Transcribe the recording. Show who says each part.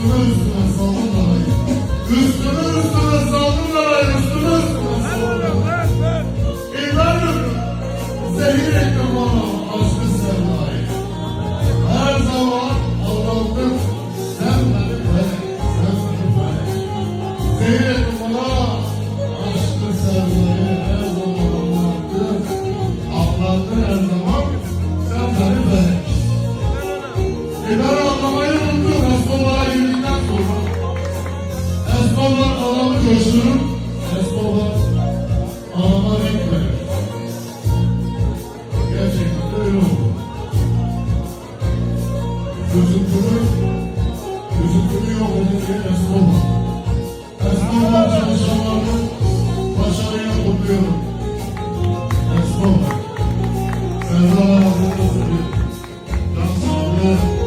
Speaker 1: üstüne saldırmayın. Üstüne saldırmayın. Üstüne saldırmayın. İnanıyorum. Zehir ettim bana aşkı sevdayı. Her zaman aldandım. Sen beni beni. Zehir ettim bana aşkı sevdayı. Her zaman aldandım. Ağlattın her zaman. Sen beni. Ben anlamayı unuttum. Esbab'a girdikten sonra. Esbab'la anamı coşturup Esbab'a anama renk verir. Gerçekten de öyle oldu. Gözüntülü yok oldu diye Esbab'a. Esbab'a çalışanlarını başarıyla kutluyorum. Esbab'a. Sevda ağzını söylüyorum. Can sağlığı.